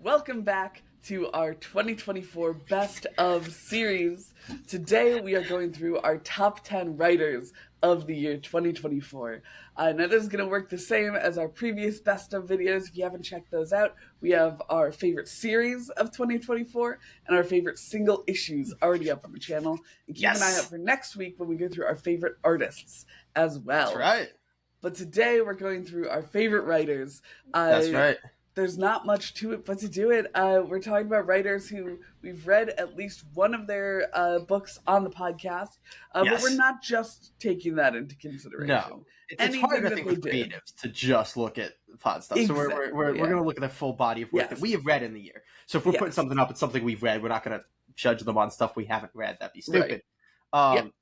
welcome back to our 2024 Best of series. Today we are going through our top 10 writers of the year 2024. Now this is going to work the same as our previous Best of videos. If you haven't checked those out, we have our favorite series of 2024 and our favorite single issues already up on the channel. And keep an eye out for next week when we go through our favorite artists as well. That's right. But today we're going through our favorite writers. That's right. There's not much to it, but to do it, we're talking about writers who we've read at least one of their books on the podcast, but we're not just taking that into consideration. No, it's hard, I think, for creatives to just look at pod stuff. Exactly, so we're going to look at the full body of work that we have read in the year. So if we're putting something up, it's something we've read. We're not going to judge them on stuff we haven't read. That'd be stupid. Right.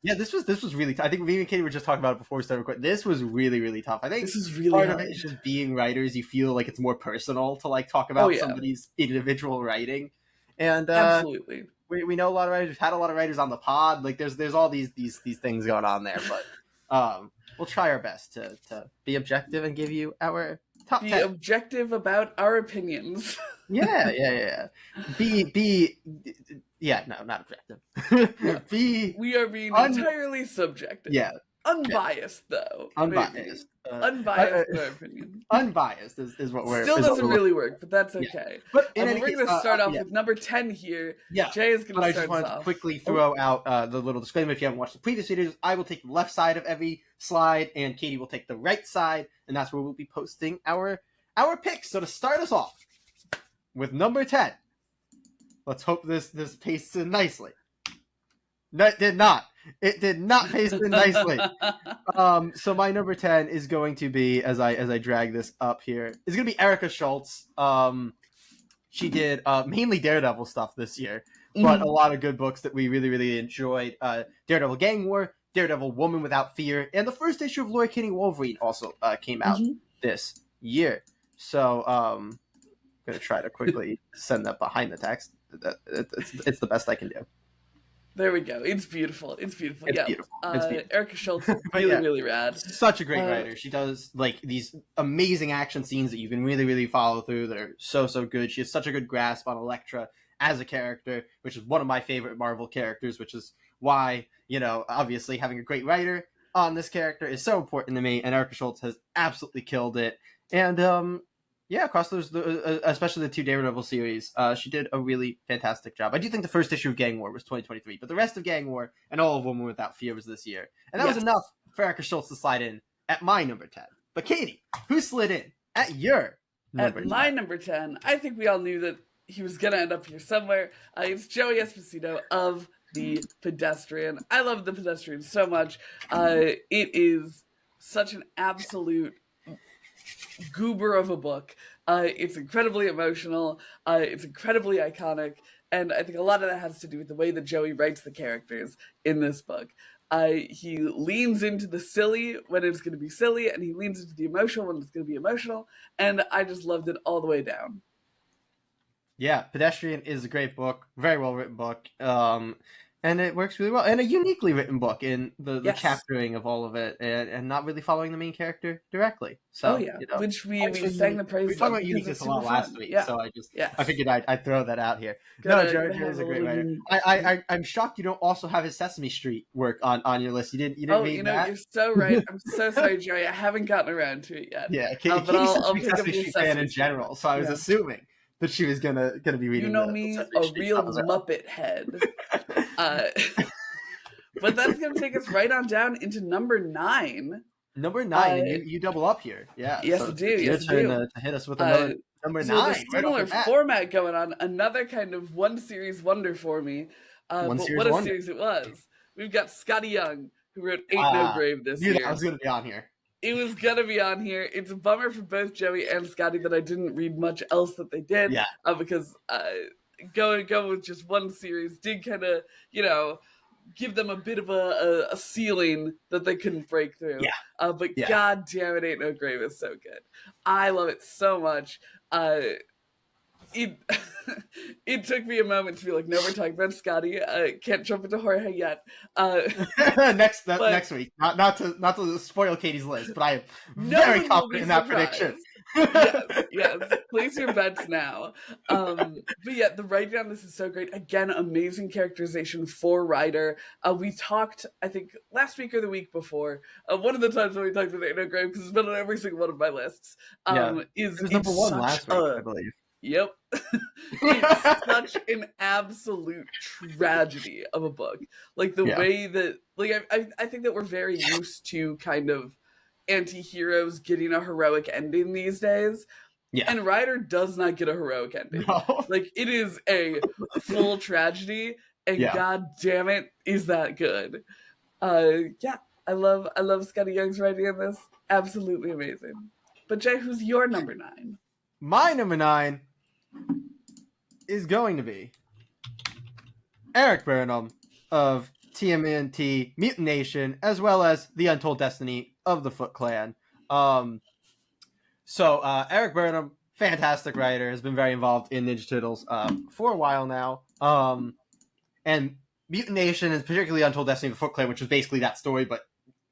This was really tough. I think me and Katie were just talking about it before we started recording. This was really, really tough. I think this is really part hard. of it is just being writers. You feel like it's more personal to like talk about somebody's individual writing. And absolutely, we know a lot of writers. We've had a lot of writers on the pod. Like there's all these things going on there. But we'll try our best to be objective and give you our top 10. Be objective about our opinions. Yeah. No, not objective. We are being entirely subjective. Yeah. Unbiased, though. Unbiased. Unbiased in our opinion. Unbiased is what we're... Still doesn't really work, but that's okay. Yeah. But we're going to start off with number 10 here. Yeah. Jay is going to start us off. I just want to quickly throw out the little disclaimer. If you haven't watched the previous videos, I will take the left side of every slide, and Katie will take the right side, and that's where we'll be posting our picks. So to start us off with number 10, let's hope this pastes in nicely. No, it did not. It did not paste in nicely. So my number 10 is going to be, as I drag this up here, is going to be Erika Schultz. She did mainly Daredevil stuff this year, but a lot of good books that we really, really enjoyed. Daredevil Gang War, Daredevil Woman Without Fear, and the first issue of Laura Kinney Wolverine also came out this year. So I'm going to try to quickly send that behind the text. It's the best I can do. There we go. It's beautiful. It's beautiful. It's beautiful. Erika Schultz is really rad. Such a great writer. She does like these amazing action scenes that you can really, really follow through that are so good. She has such a good grasp on Elektra as a character, which is one of my favorite Marvel characters, which is why, obviously having a great writer on this character is so important to me, and Erika Schultz has absolutely killed it. And across those, especially the two Daredevil series, she did a really fantastic job. I do think the first issue of Gang War was 2023, but the rest of Gang War and all of Woman Without Fear was this year. And that was enough for Erika Schultz to slide in at my number 10. But Katie, who slid in at your number 10? At my number 10, I think we all knew that he was going to end up here somewhere. It's Joey Esposito of The Pedestrian. I love The Pedestrian so much. It is such an absolute goober of a book. It's incredibly emotional. It's incredibly iconic. And I think a lot of that has to do with the way that Joey writes the characters in this book. He leans into the silly when it's going to be silly, and he leans into the emotional when it's going to be emotional. And I just loved it all the way down. Yeah, Pedestrian is a great book. Very well written book. And it works really well. And a uniquely written book in the chaptering of all of it, and not really following the main character directly. So, which we sang the praise. We talked about uniqueness a lot last week, so I figured I'd throw that out here. Joey is a great writer. I'm shocked you don't also have his Sesame Street work on your list. You didn't read that? You're so right. I'm so sorry, Joey. I haven't gotten around to it yet. Yeah, Katie's a big Sesame Street fan in general, so I was assuming that she was gonna be reading. Me, a real Muppet head. But that's gonna take us right on down into number 9. Number 9, and you double up here. Yeah. Yes, I do. Yes, I do. To hit us with another number 9. So similar format going on. Another kind of one series wonder for me. What a series it was. We've got Skottie Young, who wrote Ain't No Grave this year. I was gonna be on here. It was going to be on here. It's a bummer for both Joey and Skottie that I didn't read much else that they did. Because going with just one series did kind of, give them a bit of a ceiling that they couldn't break through. But God damn it, Ain't No Grave is so good. I love it so much. It took me a moment to be like, no, we're talking about Skottie. Can't jump into Jorge yet. Next week. Not to spoil Katie's list, but I am very confident in that prediction. Yes. Place your bets now. But yeah, the writing on this is so great. Again, amazing characterization for Ryder. We talked, I think, last week or the week before. One of the times when we talked about Anagram, because it's been on every single one of my lists. Yeah. Is It was it's number one such last week, a I believe. Yep. It's such an absolute tragedy of a book. Like the way that, like, I think that we're very used to kind of anti-heroes getting a heroic ending these days. Yeah. And Ryder does not get a heroic ending. No. Like, it is a full tragedy, and god damn it, is that good. Yeah, I love Skottie Young's writing in this. Absolutely amazing. But Jay, who's your number 9? My number 9 is going to be Erik Burnham of TMNT Mutant Nation, as well as The Untold Destiny of the Foot Clan. So Erik Burnham, fantastic writer, has been very involved in Ninja Turtles for a while now. And Mutant Nation, is particularly Untold Destiny of the Foot Clan, which was basically that story, but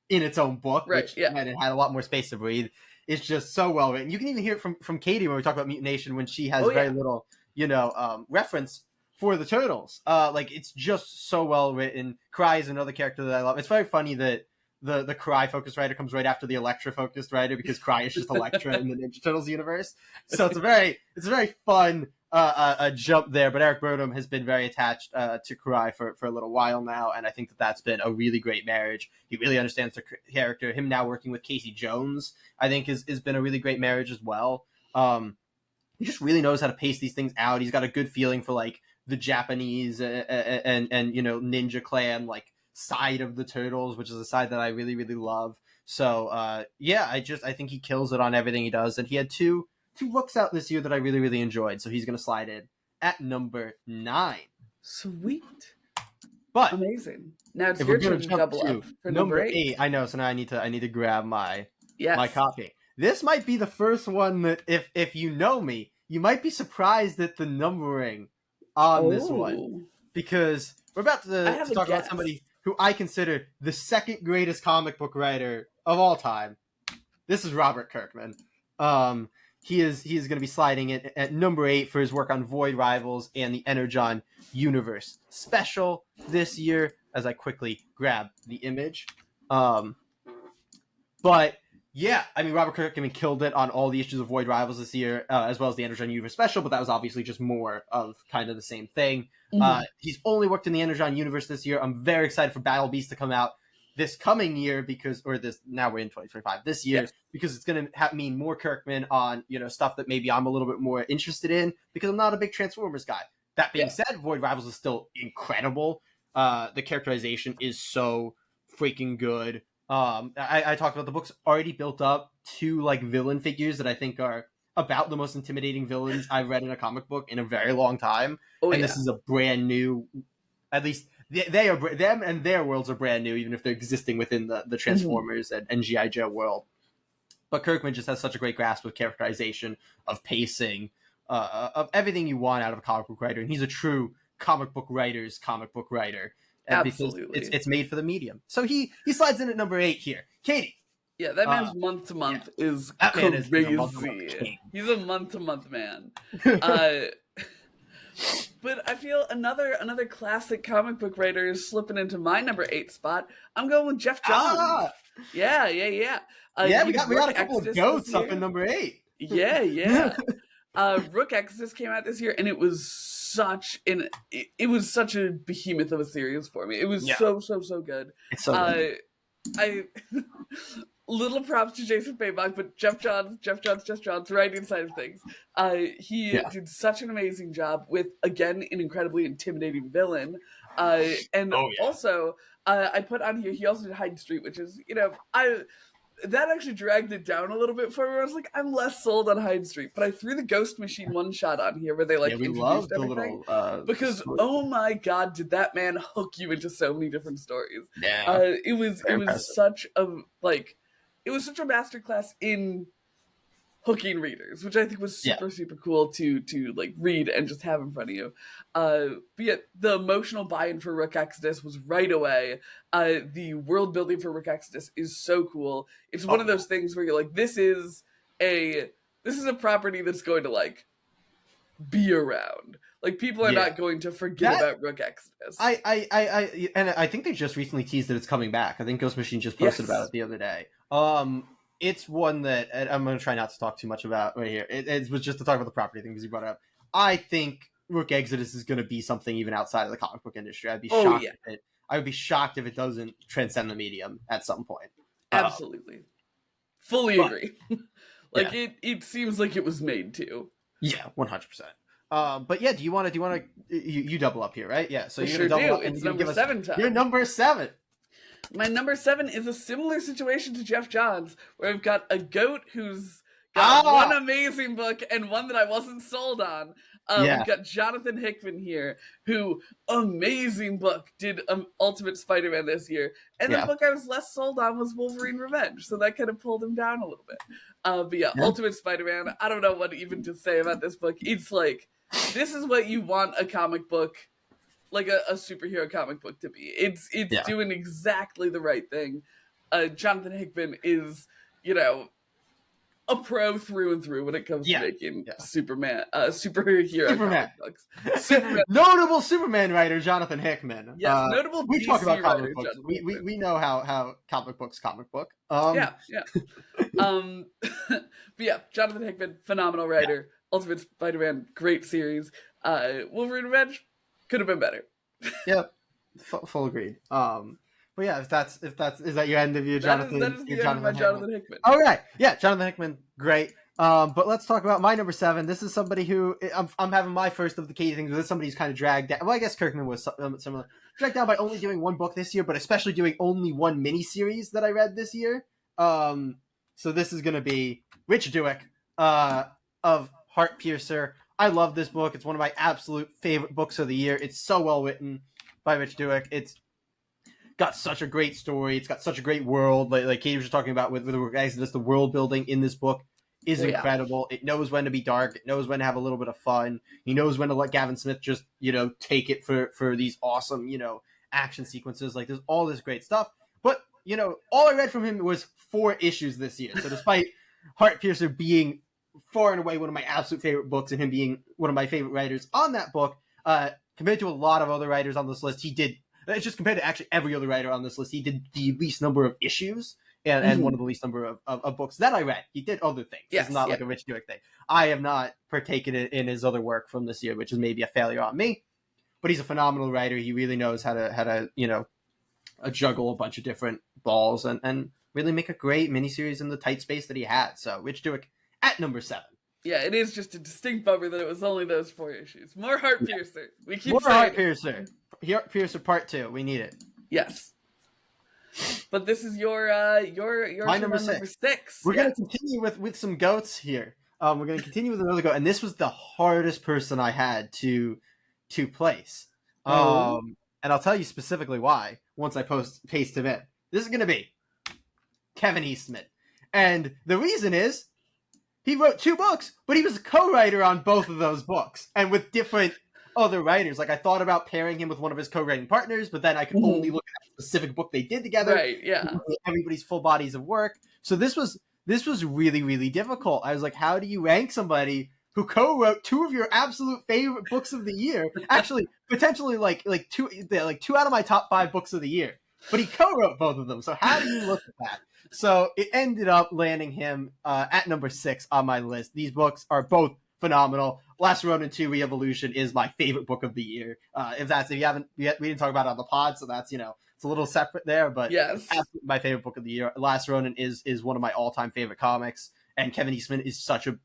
in its own book, which and it had a lot more space to breathe. It's just so well written. You can even hear it from Katie when we talk about Mutant Nation, when she has very little, reference for the Turtles. Like, it's just so well written. Cry is another character that I love. It's very funny that the Cry focused writer comes right after the Elektra focused writer, because Cry is just Elektra in the Ninja Turtles universe. So it's a very fun a jump there. But Erik Burnham has been very attached to Cry for a little while now, and I think that's been a really great marriage. He really understands the character. Him now working with Casey Jones, I think, has been a really great marriage as well. He just really knows how to pace these things out. He's got a good feeling for, like, the Japanese and Ninja Clan, like, side of the Turtles, which is a side that I really, really love. So I think he kills it on everything he does. And he had two books out this year that I really, really enjoyed. So he's going to slide in at number 9. Sweet. But amazing. Now it's your turn to double up for number 8. I know. So now I need to grab my copy. This might be the first one that, if you know me, you might be surprised at the numbering on this one, because we're about to talk about somebody who I consider the second greatest comic book writer of all time. This is Robert Kirkman. He is going to be sliding in at number 8 for his work on Void Rivals and the Energon Universe special this year, as I quickly grab the image. But yeah, I mean, Robert Kirkman killed it on all the issues of Void Rivals this year, as well as the Energon Universe special, but that was obviously just more of kind of the same thing. Mm-hmm. He's only worked in the Energon Universe this year. I'm very excited for Battle Beast to come out this coming year, now we're in 2025, this year, because it's going to mean more Kirkman on, stuff that maybe I'm a little bit more interested in, because I'm not a big Transformers guy. That being said, Void Rivals is still incredible. The characterization is so freaking good. I talked about the book's already built up to, like, villain figures that I think are about the most intimidating villains I've read in a comic book in a very long time. This is a brand new, at least them and their worlds are brand new, even if they're existing within the Transformers and G.I. Joe world. But Kirkman just has such a great grasp of characterization, of pacing, of everything you want out of a comic book writer. And he's a true comic book writer's comic book writer. Absolutely. Because it's made for the medium. So he slides in at number 8 here. Katie. Yeah, that man's month to month is crazy. He's a month to month man. But I feel another classic comic book writer is slipping into my number 8 spot. I'm going with Geoff Johns. Yeah. We got a couple of goats up in number 8. Yeah. Rook Exodus came out this year, and it was such a behemoth of a series for me. It was so good. It's so good. I little props to Jason Fabok, but Geoff Johns writing side of things. He did such an amazing job with, again, an incredibly intimidating villain. Also, I put on here, he also did Hyde Street, which is, that actually dragged it down a little bit for me. I was like, I'm less sold on Hyde Street, but I threw the Ghost Machine one shot on here where they introduced everything. Because oh my god, did that man hook you into so many different stories? Yeah, it was such a masterclass in hooking readers, which I think was super cool to like read and just have in front of you. But yet the emotional buy-in for Rook Exodus was right away. The world building for Rook Exodus is so cool. It's one of those things where you're like, this is a this is a property that's going to like be around. Like people are Yeah. not going to forget about Rook Exodus. I think they just recently teased that it's coming back. I think Ghost Machine just posted about it the other day. It's one that I'm going to try not to talk too much about right here. It was just to talk about the property thing because you brought it up. I think Rook Exodus is going to be something even outside of the comic book industry. I'd be shocked if it. I would be shocked if it doesn't transcend the medium at some point. Absolutely, fully agree. Like it seems like it was made to. Yeah, 100%. But yeah, do you want to you double up here, right? Yeah, so you're sure gonna double up and it's number 7 time. You're number 7. My number 7 is a similar situation to Geoff Johns, where I've got a goat who's got one amazing book and one that I wasn't sold on. We've got Jonathan Hickman here, who amazing book, did Ultimate Spider-Man this year, and the book I was less sold on was Wolverine Revenge, so that kind of pulled him down a little bit. But Ultimate Spider-Man, I don't know what even to say about this book. It's like, this is what you want a comic book, like a superhero comic book to be. It's doing exactly the right thing. Jonathan Hickman is, a pro through and through when it comes to making superhero comic books. Superman. Notable Superman writer Jonathan Hickman. Yes, notable we DC talk about comic writer, books. We know how comic book. But yeah, Jonathan Hickman, phenomenal writer. Ultimate Spider-Man, great series. Wolverine Revenge could have been better. Yep, full agreed. But yeah, if that's is that your end of your Jonathan? That is the end of my Jonathan Hickman. All right, yeah, Jonathan Hickman, great. But let's talk about my number 7. This is somebody who I'm having my first of the Katie things. This is somebody who's kind of dragged down. Well, I guess Kirkman was similar, dragged down by only doing one book this year, but especially doing only one miniseries that I read this year. So this is going to be Rich Douek of Heart Piercer. I love this book. It's one of my absolute favorite books of the year. It's so well written by Rich Douek. It's got such a great story. It's got such a great world. Like Katie was just talking about with Exodus, the world building in this book is incredible. It knows when to be dark. It knows when to have a little bit of fun. He knows when to let Gavin Smith just, take it for these awesome, action sequences. Like, there's all this great stuff. But, all I read from him was 4 issues this year. So despite Heart Piercer being far and away one of my absolute favorite books and him being one of my favorite writers on that book, compared to a lot of other writers on this list, it's just compared to actually every other writer on this list, he did the least number of issues and one of the least number of books that I read. He did other things. It's not like a Rich Douek thing. I have not partaken in his other work from this year, which is maybe a failure on me. But he's a phenomenal writer. He really knows how to juggle a bunch of different balls and really make a great miniseries in the tight space that he had. So Rich Douek at number 7. Yeah, it is just a distinct bummer that it was only those 4 issues. More Heart Piercer. We keep more saying Heart Piercer. Heart Piercer Part 2. We need it. Yes. But this is your my number 6. We're gonna continue with some goats here. We're gonna continue with another goat, and this was the hardest person I had to place. And I'll tell you specifically why once I paste him in. This is gonna be Kevin Eastman, and the reason is he wrote 2 books, but he was a co-writer on both of those books, and with different other writers. Like, I thought about pairing him with one of his co-writing partners, but then I could only look at a specific book they did together. Right, yeah. Everybody's full bodies of work. So this was really, really difficult. I was like, how do you rank somebody who co-wrote 2 of your absolute favorite books of the year? Actually, potentially like 2 out of my top 5 books of the year. But he co-wrote both of them. So how do you look at that? So it ended up landing him at number 6 on my list. These books are both phenomenal. Last Ronin 2 Re-Evolution is my favorite book of the year. We didn't talk about it on the pod, so that's, it's a little separate there, but yes, my favorite book of the year. Last Ronin is one of my all-time favorite comics, and Kevin Eastman is such a,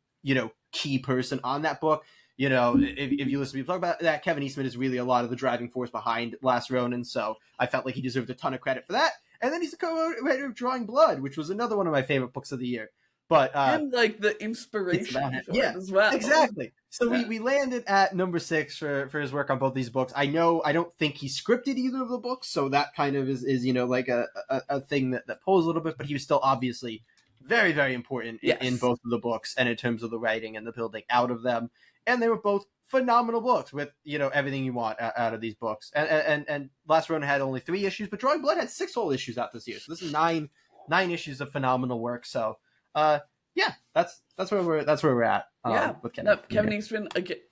key person on that book. If you listen to me talk about that, Kevin Eastman is really a lot of the driving force behind Last Ronin, so I felt like he deserved a ton of credit for that. And then he's the co-writer of Drawing Blood, which was another one of my favorite books of the year. But and like the inspiration for it as well. Exactly. So we landed at number 6 for his work on both these books. I don't think he scripted either of the books, so that kind of is like a thing that pulls a little bit, but he was still obviously very, very important in both of the books and in terms of the writing and the building out of them. And they were both phenomenal books with, everything you want out of these books. And Last Ronin had only 3 issues, but Drawing Blood had 6 whole issues out this year. So this is 9 issues of phenomenal work. So yeah, that's where we're at. Yeah, with Kevin. no, Kevin Eastman,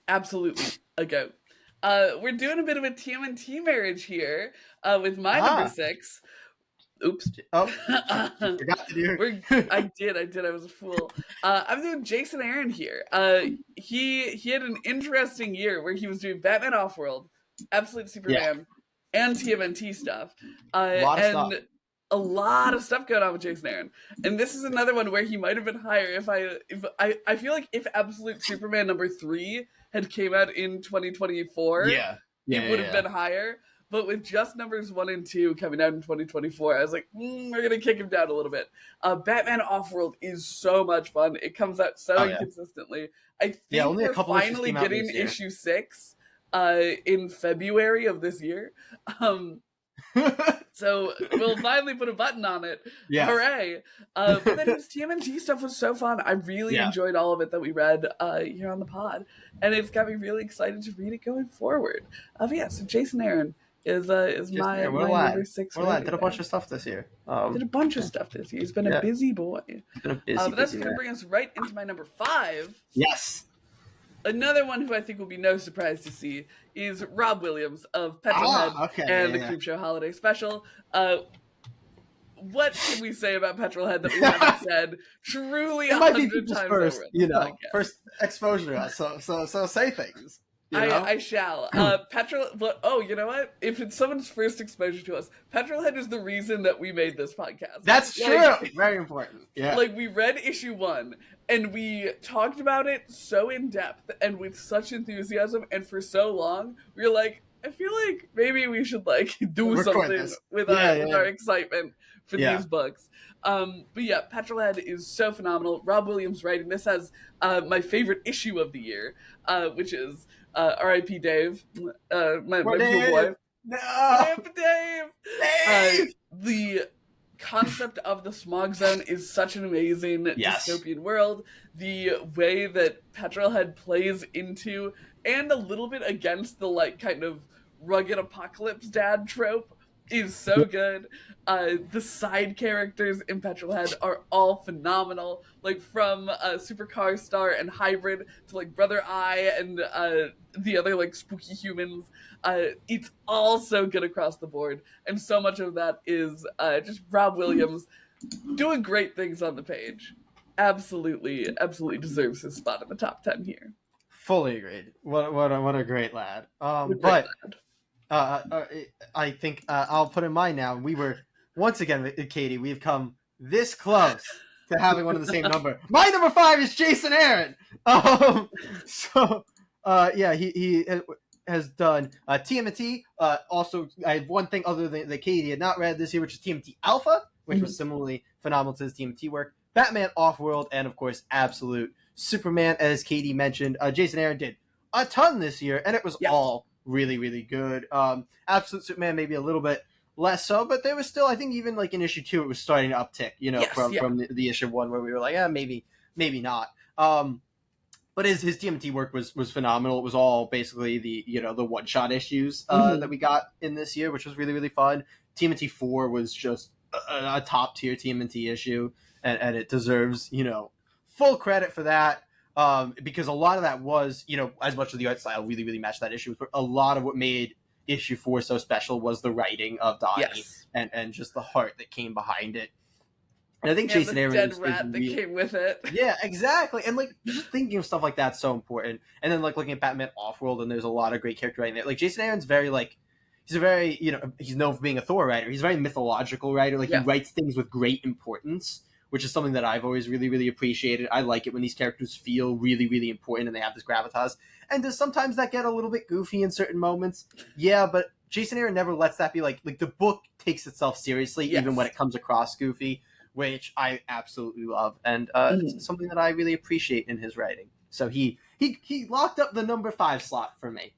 absolutely a goat. We're doing a bit of a TMNT marriage here with my number 6. Oops. Oh, you forgot to do. I did. I was a fool. I'm doing Jason Aaron here. He had an interesting year where he was doing Batman Offworld, Absolute Superman, and TMNT stuff. A lot of stuff. A lot of stuff going on with Jason Aaron. And this is another one where he might have been higher if I feel like if Absolute Superman number 3 had came out in 2024, it would have been higher. But with just numbers 1 and 2 coming out in 2024, I was like, we're going to kick him down a little bit. Batman Offworld is so much fun. It comes out so inconsistently. I think only a couple finally getting issue 6 in February of this year. So we'll finally put a button on it. Yeah. Hooray. But then his TMNT stuff was so fun. I really enjoyed all of it that we read here on the pod. And it's got me really excited to read it going forward. So Jason Aaron is my number 6. Did a bunch of stuff this year. He's been a busy boy. But that's going to bring us right into my number 5. Yes. Another one who I think will be no surprise to see is Rob Williams of Petrolhead and the Creepshow Holiday Special. What can we say about Petrolhead that we haven't said truly 100 times first, over? First exposure to us. So say things. I shall. You know what? If it's someone's first exposure to us, Petrolhead is the reason that we made this podcast. That's true. Very important. Yeah. We read issue 1 and we talked about it so in depth and with such enthusiasm and for so long, we were like, I feel like maybe we should do something with our excitement for these books. Petrolhead is so phenomenal. Rob Williams writing this has my favorite issue of the year, which is R.I.P. Dave, my cool boy. No, Dave. The concept of the smog zone is such an amazing dystopian world. The way that Petrolhead plays into and a little bit against the kind of rugged apocalypse dad trope is so good. The side characters in Petrolhead are all phenomenal, from Supercar Star and Hybrid to Brother Eye and the other spooky humans. It's all so good across the board, and so much of that is just Rob Williams doing great things on the page. Absolutely deserves his spot in the top 10 here. Fully agreed. What a great lad. I think I'll put in mine now. We were once again, Katie. We've come this close to having one of the same number. My number 5 is Jason Aaron. He has done TMNT. Also, I have one thing other than that Katie had not read this year, which is TMNT Alpha, which was similarly phenomenal to his TMNT work. Batman Offworld, and of course, Absolute Superman, as Katie mentioned. Jason Aaron did a ton this year, and it was all really, really good. Absolute Superman maybe a little bit less so, but there was still, I think, even in issue 2, it was starting to uptick. From the issue 1 where we were like, maybe not. But his TMNT work was phenomenal. It was all basically the one shot issues that we got in this year, which was really, really fun. TMNT 4 was just a top tier TMNT issue, and it deserves full credit for that. Because a lot of that was, as much of the art style really, really matched that issue, but a lot of what made issue 4 so special was the writing of Donnie and just the heart that came behind it. And I think Jason Aaron dead rat that came with it. Yeah, exactly. And just thinking of stuff like that's so important. And then looking at Batman Offworld, and there's a lot of great character writing there. Jason Aaron's very he's a very he's known for being a Thor writer. He's a very mythological writer. He writes things with great importance, which is something that I've always really, really appreciated. I like it when these characters feel really, really important and they have this gravitas. And does sometimes that get a little bit goofy in certain moments? Yeah, but Jason Aaron never lets that be the book takes itself seriously, even when it comes across goofy, which I absolutely love. And it's something that I really appreciate in his writing. So he locked up the number 5 slot for me.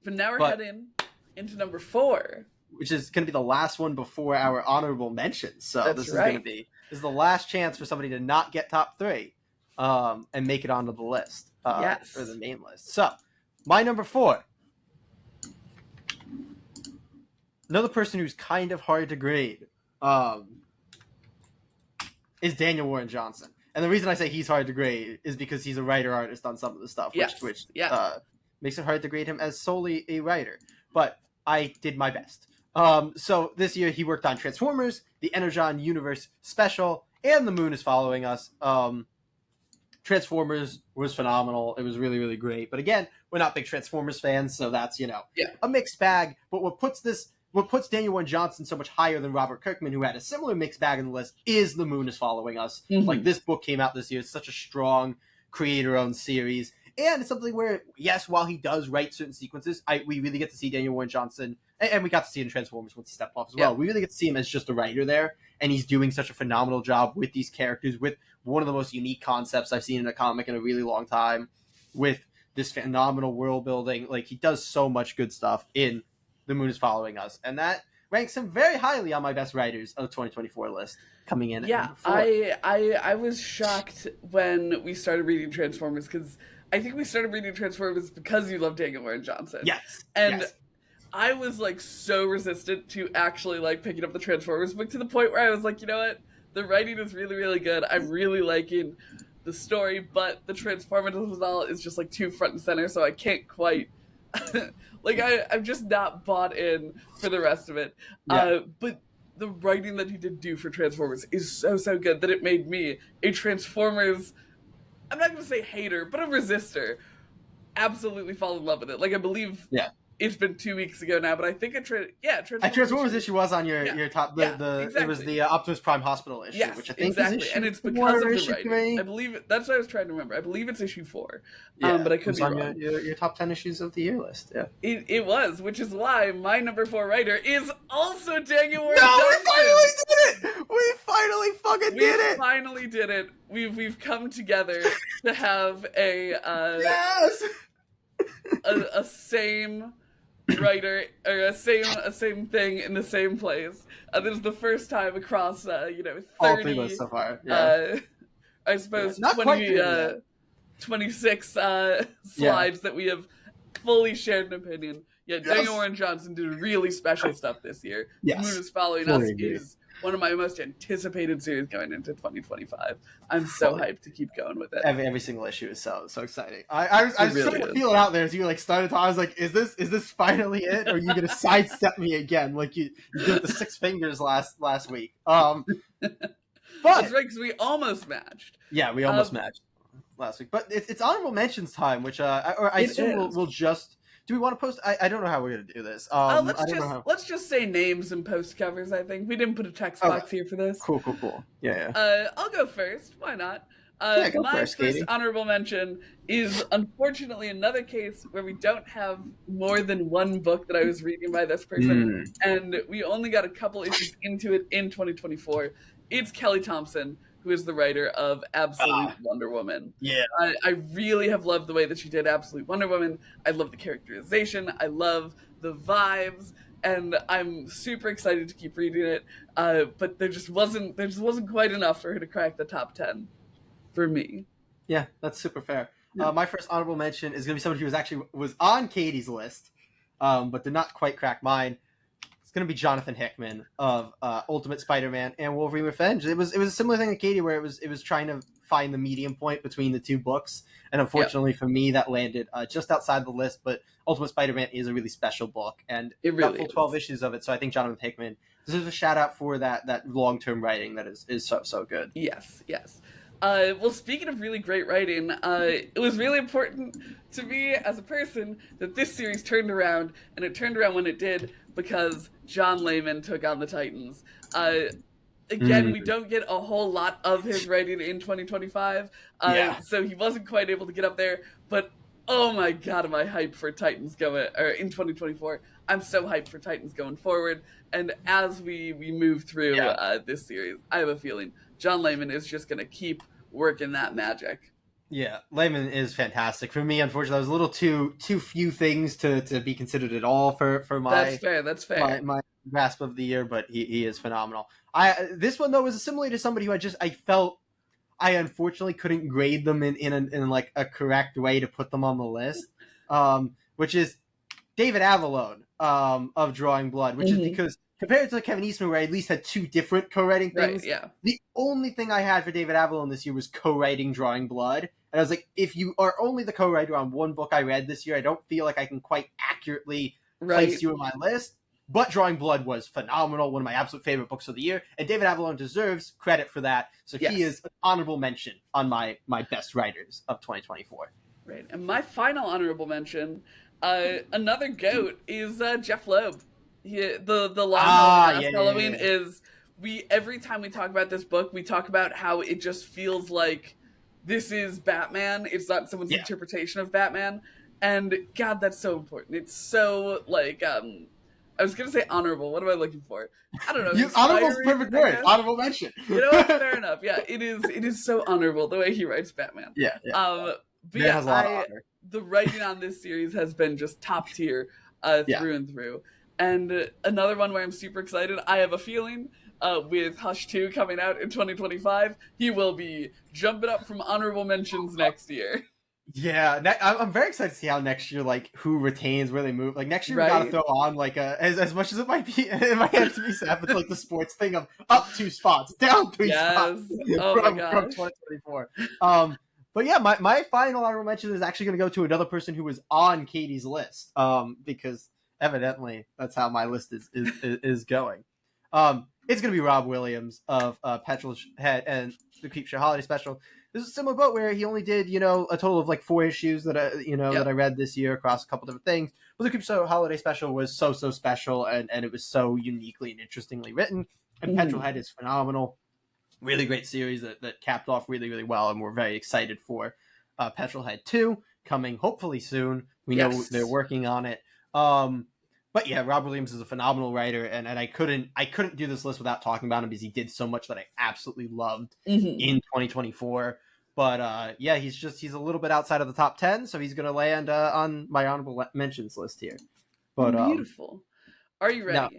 But now we're heading into number 4. Which is going to be the last one before our honorable mentions. So this is going to be the last chance for somebody to not get top 3 and make it onto the list for the main list. So my number 4, another person who's kind of hard to grade, is Daniel Warren Johnson. And the reason I say he's hard to grade is because he's a writer-artist on some of the stuff, which makes it hard to grade him as solely a writer. But I did my best. So this year he worked on Transformers, the Energon Universe Special, and The Moon is Following Us. Transformers was phenomenal. It was really, really great. But again, we're not big Transformers fans, so that's, a mixed bag. But what puts Daniel Warren Johnson so much higher than Robert Kirkman, who had a similar mixed bag in the list, is The Moon is Following Us. Mm-hmm. Like, this book came out this year. It's such a strong creator-owned series. And it's something where, yes, while he does write certain sequences, we really get to see Daniel Warren Johnson, and we got to see in Transformers once he stepped off as well. We really get to see him as just a writer there, and he's doing such a phenomenal job with these characters, with one of the most unique concepts I've seen in a comic in a really long time, with this phenomenal world building. Like, he does so much good stuff in The Moon is Following Us, and that ranks him very highly on my best writers of the 2024 list. Coming in at I was shocked when we started reading Transformers, because I think we started reading Transformers because you love Daniel Warren Johnson. Yes. And yes. I was, like, so resistant to actually, like, picking up the Transformers book, to the point where I was like, you know what? The writing is really, really good. I'm really liking the story, but the Transformers is just, like, too front and center, so I can't quite... like, I'm just not bought in for the rest of it. Yeah. But the writing that he did do for Transformers is so, so good that it made me a Transformers... I'm not going to say hater, but a resistor. Absolutely fall in love with it. Like, I believe it's been 2 weeks ago now, but I think Transformers issue was on your top. Exactly. It was the Optimus Prime Hospital issue, which I think is issue and it's because of the writing. 3? I believe that's what I was trying to remember. I believe it's issue 4. But I could be wrong. Your top 10 issues of the year list. Yeah, it was, which is why my number 4 writer is also Daniel Warren Johnson. We finally did it! We finally fucking did it! We finally did it. We've come together to have a same writer, or a same thing in the same place. This is the first time across 30 all 3 months so far. Yeah. I suppose 26 slides that we have fully shared an opinion. Daniel Warren Johnson did really special stuff this year. Yes. The Moon is Following Us is one of my most anticipated series going into 2025. I'm so hyped to keep going with it. Every single issue is so exciting. I was really starting to feel it out there as you started talking. I was like, is this finally it? Or are you gonna sidestep me again like you did the 6 fingers last week? But that's right, because we almost matched. Yeah, we almost matched last week. But it's honorable mentions time, which I assume we'll just. Do we want to post? I don't know how we're going to do this. Let's just say names and post covers, I think. We didn't put a text box here for this. Cool. Yeah. I'll go first. Why not? Go my first honorable mention is, unfortunately, another case where we don't have more than one book that I was reading by this person, and we only got a couple issues into it in 2024. It's Kelly Thompson, who is the writer of Absolute Wonder Woman. Yeah. I really have loved the way that she did Absolute Wonder Woman. I love the characterization. I love the vibes. And I'm super excited to keep reading it. But there just wasn't quite enough for her to crack the top 10 for me. Yeah, that's super fair. Yeah. My first honorable mention is going to be somebody who was on Katie's list, but did not quite crack mine. It's going to be Jonathan Hickman of Ultimate Spider-Man and Wolverine Revenge. It was a similar thing to Katie, where it was trying to find the medium point between the 2 books, and unfortunately for me, that landed just outside the list. But Ultimate Spider-Man is a really special book, and it really got full 12 issues of it. So I think Jonathan Hickman deserves a shout out for that long-term writing that is so good. Yes. Well, speaking of really great writing, it was really important to me as a person that this series turned around, and it turned around when it did because John Layman took on the Titans. Again, we don't get a whole lot of his writing in 2025, so he wasn't quite able to get up there, but oh my god, am I hyped for Titans in 2024. I'm so hyped for Titans going forward, and as we move through this series, I have a feeling John Layman is just going to keep working that magic. Yeah, Layman is fantastic. For me, unfortunately, there's a little too few things to be considered at all for my... That's fair. My grasp of the year, but he is phenomenal. This one, though, was similar to somebody who I felt I unfortunately couldn't grade them in like a correct way to put them on the list, which is David Avallone of Drawing Blood, which is because compared to Kevin Eastman, where I at least had 2 different co-writing things, Right, yeah. the only thing I had for David Avallone this year was co-writing Drawing Blood. And I was like, if you are only the co-writer on one book I read this year, I don't feel like I can quite accurately place you in my list. But Drawing Blood was phenomenal, one of my absolute favorite books of the year, and David Avallone deserves credit for that. So he is an honorable mention on my best writers of 2024. Right, and my final honorable mention, another GOAT, is Geoff Loeb. The Long Halloween is, every time we talk about this book, we talk about how it just feels like this is Batman. It's not someone's interpretation of Batman, and God, that's so important. It's so like I was gonna say honorable. What am I looking for? I don't know. Honorable's the perfect word. Honorable mention. You know what? Fair enough. Yeah, it is. It is so honorable the way he writes Batman. Yeah. But the writing on this series has been just top tier through and through. And another one where I'm super excited. I have a feeling with Hush 2 coming out in 2025, he will be jumping up from honorable mentions next year. Yeah, I'm very excited to see how next year, like, who retains, where they move. Like, next year we gotta throw on, like, as much as it might be, it might have to be sad, but like the sports thing of up 2 spots, down 3 spots from 2024. But yeah, my final honorable mention is actually going to go to another person who was on Katie's list, because evidently that's how my list is going. It's going to be Rob Williams of Petrol's Head and the Creepshow Holiday Special. This is a similar boat where he only did, a total of like 4 issues that I read this year across a couple different things. But the Creepshow Holiday Special was so special, and it was so uniquely and interestingly written. And Petrol Head is phenomenal. Really great series that capped off really, really well, and we're very excited for Petrol Head 2 coming hopefully soon. We know they're working on it. But yeah, Rob Williams is a phenomenal writer, and I couldn't do this list without talking about him because he did so much that I absolutely loved in 2024. But yeah, he's a little bit outside of the top 10, so he's gonna land on my honorable mentions list here. But beautiful. Are you ready? Now,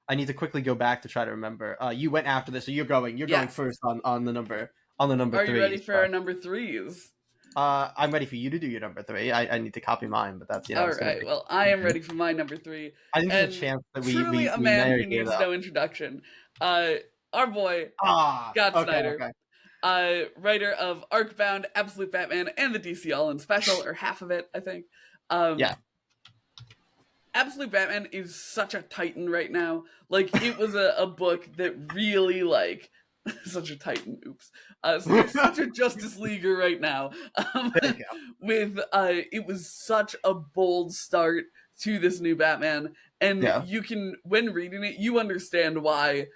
I need to quickly go back to try to remember. You went after this, so you're going first on the number 3. Are you ready for our number 3s? I'm ready for you to do your number 3. I need to copy mine, but that's all right. Well, I am ready for my number 3. I think there's a chance that truly a man who needs no introduction. Our boy Scott Snyder, writer of Arcbound, Absolute Batman, and the DC All-In Special, or half of it, I think. Absolute Batman is such a titan right now. Like, it was a book that really, like, such a titan, oops. Such a Justice Leaguer right now. It was such a bold start to this new Batman. And you can, when reading it, you understand why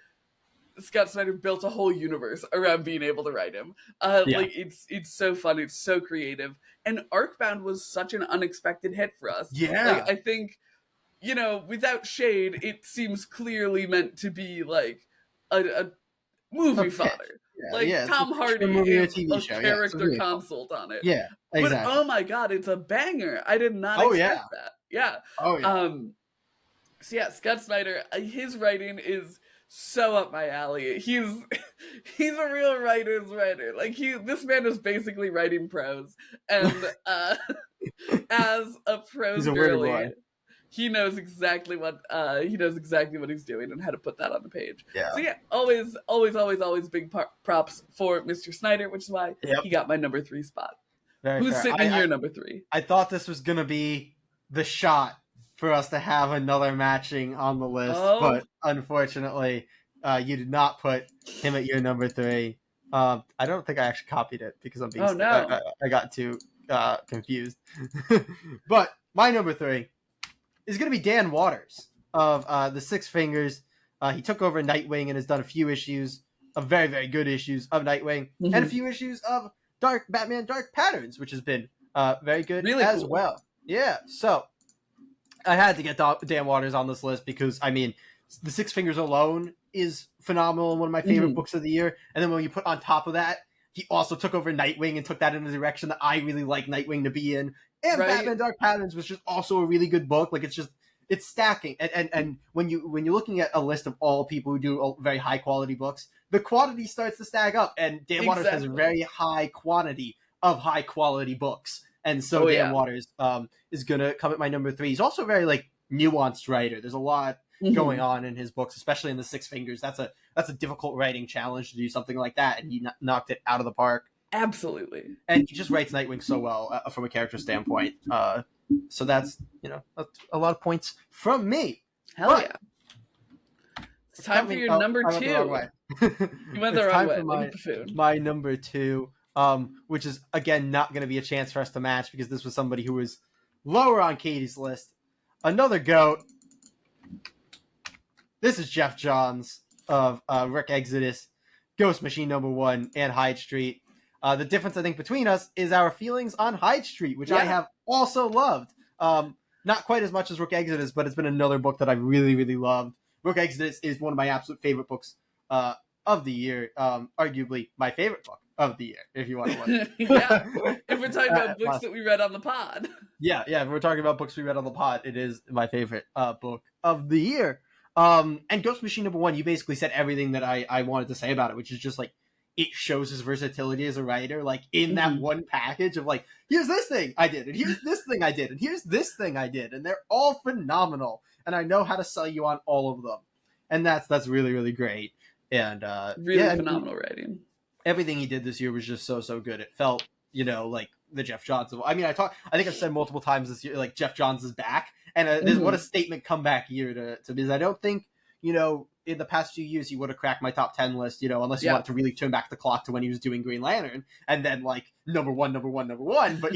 Scott Snyder built a whole universe around being able to write him. Like, it's so fun, it's so creative. And Arcbound was such an unexpected hit for us. Like, I think, without shade, it seems clearly meant to be like a movie fodder. Tom Hardy is a character consult on it. Yeah, exactly. But oh my god, it's a banger. I did not expect that. Yeah. Oh yeah. So yeah, Scott Snyder, his writing is so up my alley. He's a real writer's writer. Like, this man is basically writing prose, and as a prose girly, he knows exactly what he's doing and how to put that on the page. Yeah. So yeah, always big props for Mr. Snyder, which is why he got my number 3 spot. Who's sitting in your number 3? I thought this was gonna be the shot for us to have another matching on the list, but unfortunately, you did not put him at your number 3. I don't think I actually copied it because I'm being I got too confused. But my number 3 is going to be Dan Watters of the Six Fingers. He took over Nightwing and has done a few issues of very, very good issues of Nightwing and a few issues of Batman Dark Patterns, which has been very good as well. Yeah, so I had to get Dan Watters on this list because, I mean, the Six Fingers alone is phenomenal and one of my favorite books of the year. And then when you put on top of that, he also took over Nightwing and took that in a direction that I really like Nightwing to be in. And Batman Dark Patterns was just also a really good book. Like, it's stacking. And when you're looking at a list of all people who do very high quality books, the quantity starts to stack up. And Dan Watters has a very high quantity of high quality books. And so Dan Watters is gonna come at my number 3. He's also a very, like, nuanced writer. There's a lot going on in his books, especially in the Six Fingers. That's a difficult writing challenge to do something like that, and he knocked it out of the park. Absolutely. And he just writes Nightwing so well from a character standpoint. So that's a lot of points from me. Hell yeah. It's time for your number 2. You went the wrong way. My number 2, which is, again, not going to be a chance for us to match because this was somebody who was lower on Katie's list. Another GOAT. This is Geoff Johns of Rick Exodus, Ghost Machine #1, and Hyde Street. The difference, I think, between us is our feelings on Hyde Street, which I have also loved. Not quite as much as Rick Exodus, but it's been another book that I really, really loved. Rick Exodus is one of my absolute favorite books of the year. Arguably my favorite book of the year, if you want to look. Yeah, if we're talking about books that we read on the pod. Yeah, if we're talking about books we read on the pod, it is my favorite book of the year. And Ghost Machine #1, you basically said everything that I wanted to say about it, which is just like, it shows his versatility as a writer, like in that one package of like, here's this thing I did, and here's this thing I did, and here's this thing I did, and they're all phenomenal, and I know how to sell you on all of them, and that's really, really great, and phenomenal writing. Everything he did this year was just so good. It felt, like the Geoff Johns. I mean, I think I've said multiple times this year, like, Geoff Johns is back, and what a statement comeback year to because I don't think, in the past few years, he would have cracked my top 10 list, unless he wanted to really turn back the clock to when he was doing Green Lantern, and then, like, number one. But,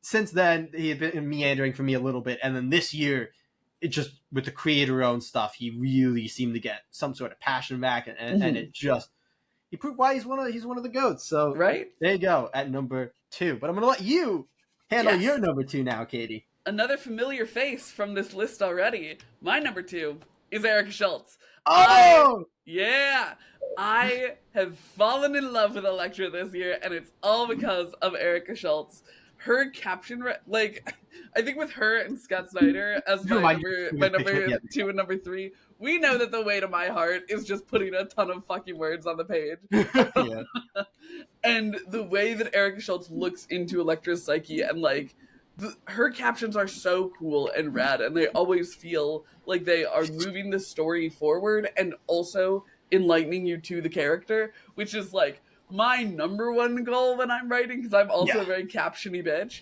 since then, he had been meandering for me a little bit, and then this year, it just, with the creator-owned stuff, he really seemed to get some sort of passion back, and it just, he proved why he's one of the GOATs, so right, there you go, at number 2. But I'm going to let you handle your number 2 now, Katie. Another familiar face from this list already. My number 2 is Erik Schultz. Oh! I have fallen in love with Elektra this year, and it's all because of Erik Schultz. Her caption, I think with her and Scott Snyder as my number 2 and number 3, we know that the way to my heart is just putting a ton of fucking words on the page. And the way that Erik Schultz looks into Elektra's psyche and, her captions are so cool and rad, and they always feel like they are moving the story forward and also enlightening you to the character, which is my number 1 goal when I'm writing, because I'm also a very captiony bitch.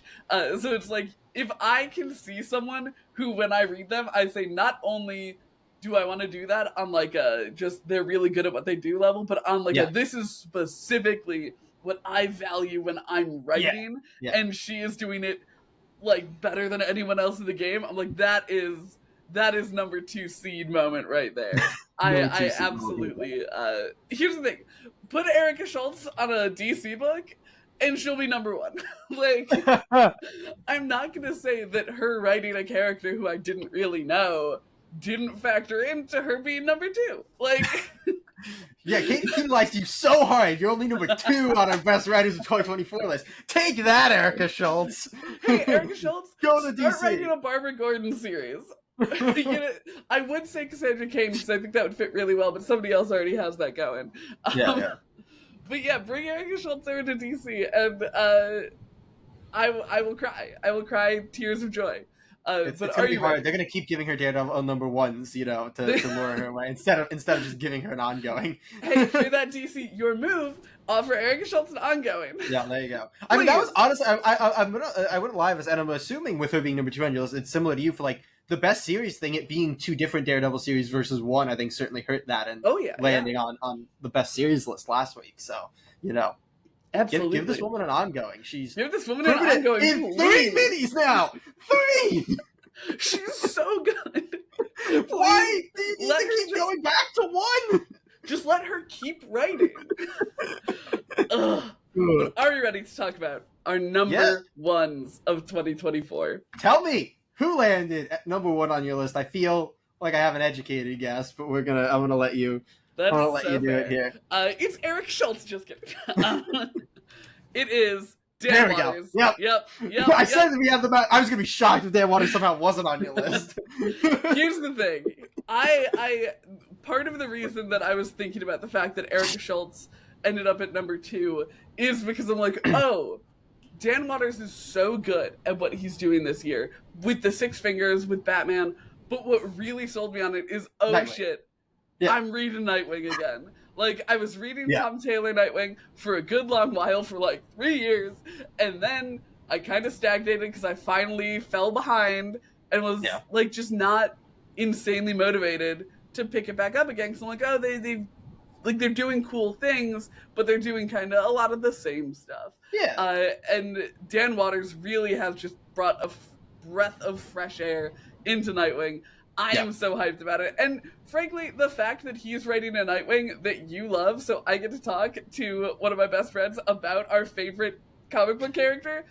So it's if I can see someone who, when I read them, I say, not only do I want to do that on just they're really good at what they do level, but on this is specifically what I value when I'm writing, and she is doing it better than anyone else in the game. I'm like, that is number 2 seed moment right there. I absolutely here's the thing, put Erik Schultz on a DC book and she'll be number 1. I'm not gonna say that her writing a character who I didn't really know didn't factor into her being number 2. Yeah, Katie likes you so hard. You're only number 2 on our best writers of 2024 list. Take that, Erik Schultz. Hey, Erik Schultz, go to DC. Start writing a Barbara Gordon series. I would say Cassandra Cain because I think that would fit really well, but somebody else already has that going. But yeah, bring Erik Schultz over to DC, and I will cry. I will cry tears of joy. It's gonna be hard. They're gonna keep giving her Daredevil number 1s, to lure her away instead of just giving her an ongoing. Hey, for that DC, your move, offer Erik Schultz an ongoing. Yeah, there you go. I mean, that was honestly, I wouldn't lie with this, and I'm assuming with her being number 2 on your list, it's similar to you for the best series thing. It being 2 different Daredevil series versus 1, I think certainly hurt that, and landing on the best series list last week. So Absolutely. Give this woman an ongoing. Give this woman an ongoing in 3 minis now. 3. She's so good. Why do you need to keep going back to 1? Just let her keep writing. But are we ready to talk about our number 1s of 2024? Tell me who landed at number 1 on your list. I feel like I have an educated guess, but I'm gonna let you. I'm gonna let you do it here. It's Erik Schultz. Just kidding. It is Dan Waters. Go. Yep. I said that we have the best. I was gonna be shocked if Dan Waters somehow wasn't on your list. Here's the thing. I part of the reason that I was thinking about the fact that Erik Schultz ended up at number 2 is because I'm like, Dan Waters is so good at what he's doing this year with the Six Fingers, with Batman, But what really sold me on it is, oh Nightwing. shit, Yeah. I'm reading Nightwing again. Like, I was reading Yeah. Tom Taylor Nightwing for a good long while, for like 3 years, and then I kind of stagnated because I finally fell behind and was like just not insanely motivated to pick it back up again. Because I'm like, oh, they're doing cool things, but they're doing kind of a lot of the same stuff. Yeah. And Dan Watters really has just brought a breath of fresh air into Nightwing. I am so hyped about it. And frankly, the fact that he's writing a Nightwing that you love, so I get to talk to one of my best friends about our favorite comic book character,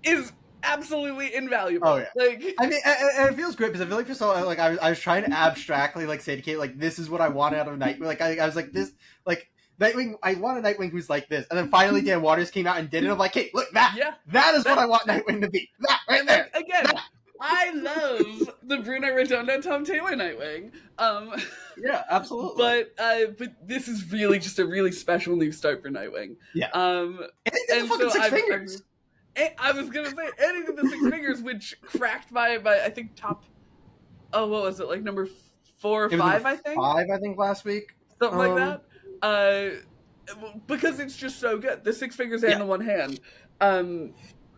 is absolutely invaluable. Oh yeah. Like, I mean, and it feels great because I feel like for so long, like I was trying to abstractly like say to Kate, like, this is what I want out of Nightwing. Like I was like, this, like, Nightwing, I want a Nightwing who's like this. And then finally Dan Watters came out and did it. I'm like, hey, look, that is what I want Nightwing to be. That right there. Again, I love the Bruno Redondo Tom Taylor Nightwing. Yeah, absolutely. But this is really just a really special new start for Nightwing. Yeah. And so Six Fingers. I was gonna say, and he did the Six Fingers, which cracked my I think top. Oh, what was it, like number 4 or 5? I think 5. I think last week, something like that. Because it's just so good. The Six Fingers and the One Hand,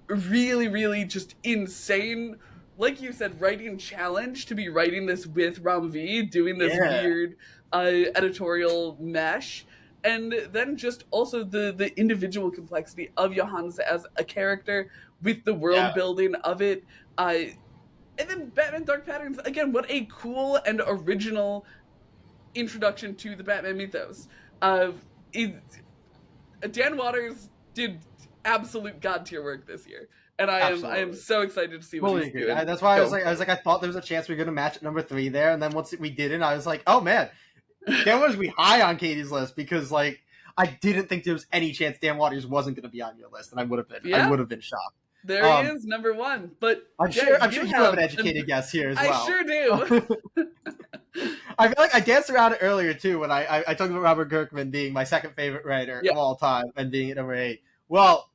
really, really just insane. Like you said, writing challenge to be writing this with Ram V, doing this weird editorial mesh. And then just also the individual complexity of Johannes as a character with the world building of it. And then Batman Dark Patterns, again, what a cool and original introduction to the Batman mythos. Dan Watters did absolute god tier work this year. And I am so excited to see what he's doing. That's why I was like, I thought there was a chance we were going to match at number 3 there. And then once we didn't, I was like, oh man, Dan Watters be high on Katie's list, because like I didn't think there was any chance Dan Watters wasn't going to be on your list, and I would have been shocked. There he is, number 1. But I'm sure you have an educated guess here as well. I sure do. I feel like I danced around it earlier too when I talked about Robert Kirkman being my second favorite writer of all time and being at number 8. Well,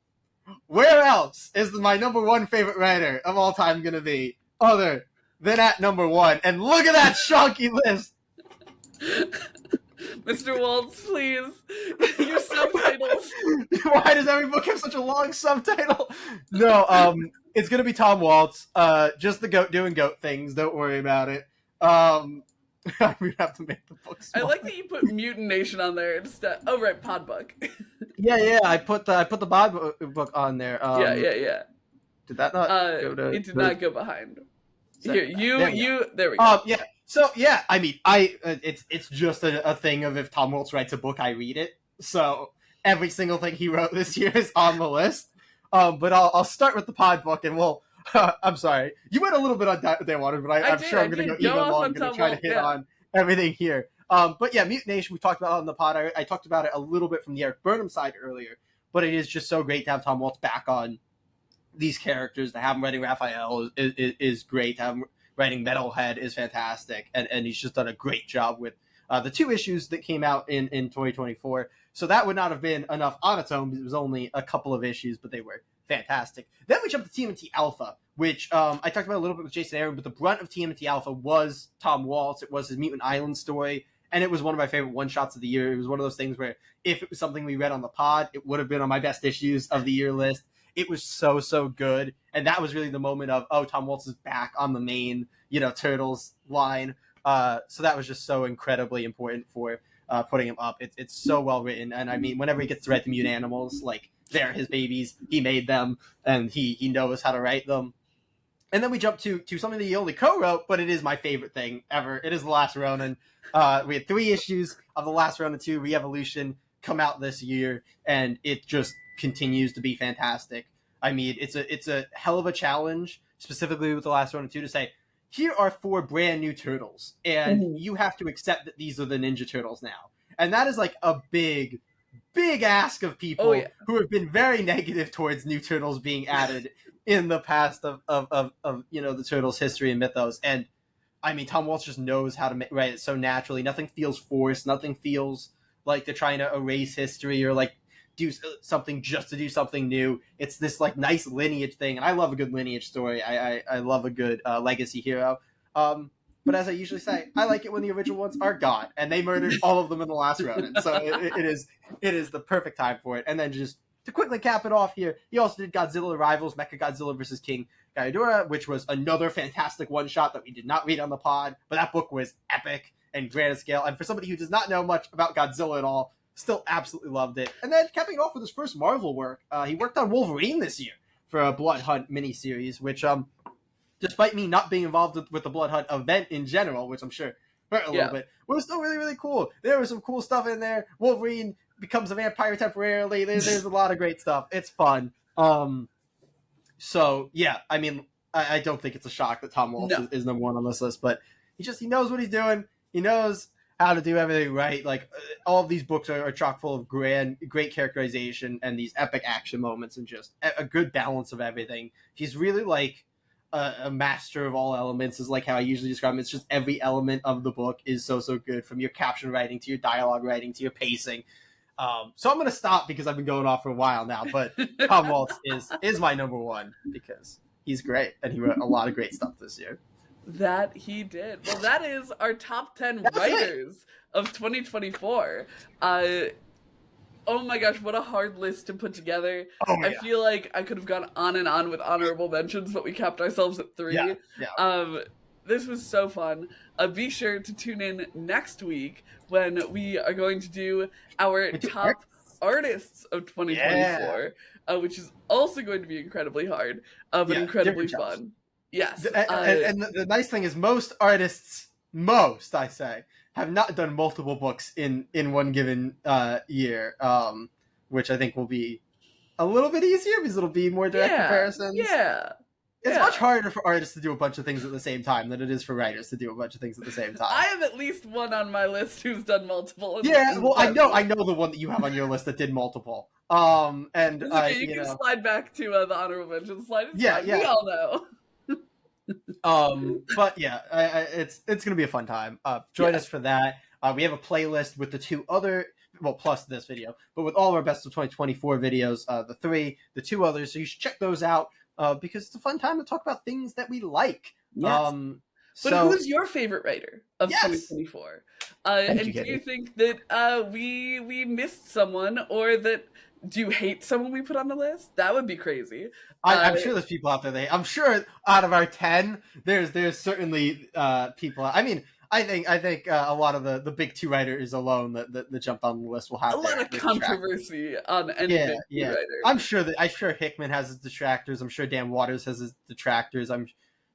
where else is my number 1 favorite writer of all time going to be other than at number 1? And look at that chunky list. Mr. Waltz, please. Your subtitles. Why does every book have such a long subtitle? No, it's gonna be Tom Waltz. Just the goat doing goat things. Don't worry about it. We have to make the book smaller. I like that you put Mutant Nation on there instead. Oh right, Pod Book. Yeah. I put the Pod book on there. Yeah. Did that not? It did not go behind. Here, you. There we go. Yeah. So yeah, I mean, it's just a thing of if Tom Waltz writes a book, I read it. So every single thing he wrote this year is on the list. But I'll start with the Pod book, and we'll. I'm sorry, you went a little bit on Dan Watters, but I'm sure I'm going to go even longer to try to hit on everything here. But yeah, Mutant Nation we talked about on the pod. I talked about it a little bit from the Erik Burnham side earlier, but it is just so great to have Tom Waltz back on these characters. To have him writing Raphael is great. To have him writing Metalhead is fantastic, and he's just done a great job with the 2 issues that came out in 2024. So that would not have been enough on its own, because it was only a couple of issues, but they were fantastic. Then we jumped to TMNT Alpha, which I talked about a little bit with Jason Aaron, but the brunt of TMNT Alpha was Tom Waltz. It was his Mutant Island story, and it was one of my favorite one-shots of the year. It was one of those things where if it was something we read on the pod, it would have been on my best issues of the year list. It was so good, and that was really the moment of, oh, Tom Waltz is back on the main, Turtles line. So that was just so incredibly important for putting him up. It's so well written, and I mean, whenever he gets to write the mutant animals, like, they're his babies, he made them, and he knows how to write them. And then we jump to something that he only co-wrote, but it is my favorite thing ever. It is The Last Ronin. We had 3 issues of The Last Ronin 2 Re-Evolution come out this year, and it just continues to be fantastic. I mean, it's a hell of a challenge, specifically with The Last Ronin 2, to say, here are 4 brand new turtles, and you have to accept that these are the Ninja Turtles now. And that is like a big ask of people who have been very negative towards new turtles being added in the past of the Turtles' history and mythos. And I mean, Tom Waltz just knows how to write it so naturally. Nothing feels forced. Nothing feels like they're trying to erase history or like do something just to do something new. It's this like nice lineage thing, and I love a good lineage story. I love a good legacy hero. but as I usually say, I like it when the original ones are gone, and they murdered all of them in the last Ronin. So it is the perfect time for it. And then just to quickly cap it off here, he also did Godzilla Rivals, Mechagodzilla vs. King Ghidorah, which was another fantastic one-shot that we did not read on the pod, but that book was epic and grand scale. And for somebody who does not know much about Godzilla at all, still absolutely loved it. And then capping off with his first Marvel work, he worked on Wolverine this year for a Blood Hunt miniseries, which, despite me not being involved with the Blood Hunt event in general, which I'm sure hurt a little bit, was still really, really cool. There was some cool stuff in there. Wolverine becomes a vampire temporarily. There's a lot of great stuff. It's fun. So, yeah, I mean, I don't think it's a shock that Tom Waltz is number one on this list, but he knows what he's doing. He knows how to do everything right. Like, all of these books are chock full of great characterization and these epic action moments and just a good balance of everything. He's really, like, a master of all elements, is like how I usually describe him. It's just every element of the book is so good, from your caption writing to your dialogue writing to your pacing. So I'm going to stop because I've been going off for a while now, but Tom Waltz is my number one because he's great and he wrote a lot of great stuff this year. That he did. Well, that is our top 10 writers of 2024. Oh my gosh, what a hard list to put together. I feel like I could have gone on and on with honorable mentions, but we capped ourselves at 3. This was so fun. Be sure to tune in next week when we are going to do our top artists of 2024, which is also going to be incredibly hard, but incredibly fun. Yes. And the nice thing is most artists, I say, have not done multiple books in one given year, which I think will be a little bit easier because it'll be more direct comparisons. It's much harder for artists to do a bunch of things at the same time than it is for writers to do a bunch of things at the same time. I have at least one on my list who's done multiple. Well, I know the one that you have on your list that did multiple. And okay, you can slide back to the honorable mention slide. We all know. But it's gonna be a fun time. Join us for that. We have a playlist with the 2 other, plus this video, but with all of our best of 2024 videos, the 2 others. So you should check those out because it's a fun time to talk about things that we like. Yes. But who's your favorite writer of 2024? And do you think that we missed someone, or that do you hate someone we put on the list? That would be crazy. I'm sure there's people out there. I'm sure out of our 10, there's certainly people. I mean, I think a lot of the big 2 writers alone that jumped on the list will have a lot of controversy on any big 2 writer. I'm sure Hickman has his detractors. I'm sure Dan Waters has his detractors. I'm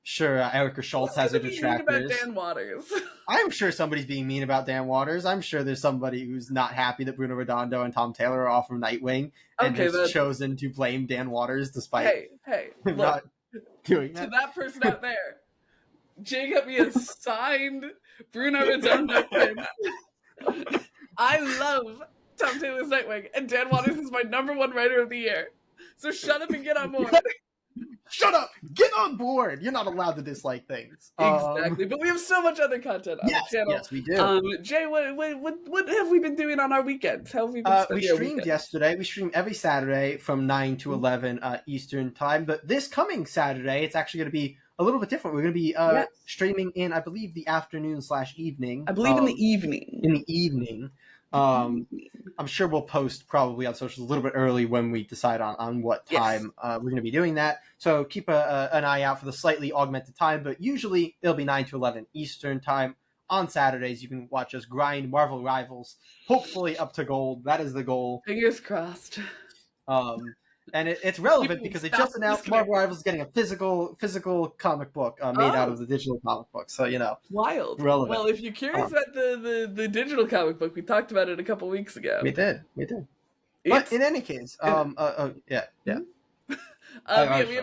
sure Erik or Schultz has his detractors. About Dan Waters. I'm sure somebody's being mean about Dan Waters. I'm sure there's somebody who's not happy that Bruno Redondo and Tom Taylor are off from Nightwing and has chosen to blame Dan Waters despite not doing that. To that person out there, Jay got me a signed Bruno Redondo pin. I love Tom Taylor's Nightwing, and Dan Waters is my number 1 writer of the year. So shut up and get on board. Shut up! Get on board! You're not allowed to dislike things. Exactly, but we have so much other content on the channel. Yes, we do. Jay, what have we been doing on our weekends? How have we been spending We streamed yesterday. We stream every Saturday from 9 to 11 Eastern time, but this coming Saturday, it's actually going to be a little bit different. We're going to be streaming in, I believe, the afternoon/evening. I believe in the evening. In the evening. I'm sure we'll post probably on socials a little bit early when we decide on what time we're going to be doing that. So keep an eye out for the slightly augmented time, but usually it'll be 9 to 11 Eastern time. On Saturdays, you can watch us grind Marvel Rivals, hopefully up to gold. That is the goal. Fingers crossed. And it's relevant because they just announced Marvel Rivals getting a physical comic book made out of the digital comic book. So, wild. Relevant. Well, if you're curious about the digital comic book, we talked about it a couple weeks ago. We did. But in any case, we have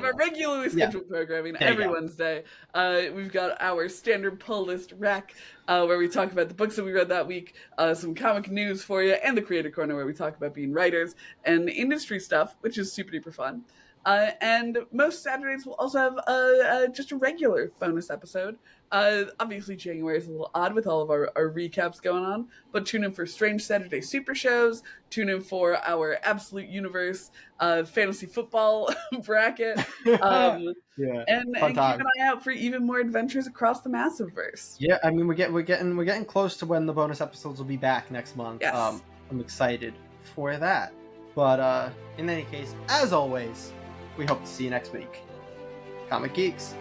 our regularly scheduled programming every Wednesday. We've got our standard pull list rec, where we talk about the books that we read that week, some comic news for you, and the Creator Corner, where we talk about being writers and industry stuff, which is super duper fun. And most Saturdays we'll also have just a regular bonus episode. Obviously, January is a little odd with all of our recaps going on, but tune in for Strange Saturday Super Shows. Tune in for our Absolute Universe fantasy football bracket. Yeah, And fun keep time. an eye out for even more adventures across the Massiveverse. Yeah, I mean we're getting close to when the bonus episodes will be back next month. Yes. I'm excited for that. But in any case, as always, we hope to see you next week. Comic Geeks.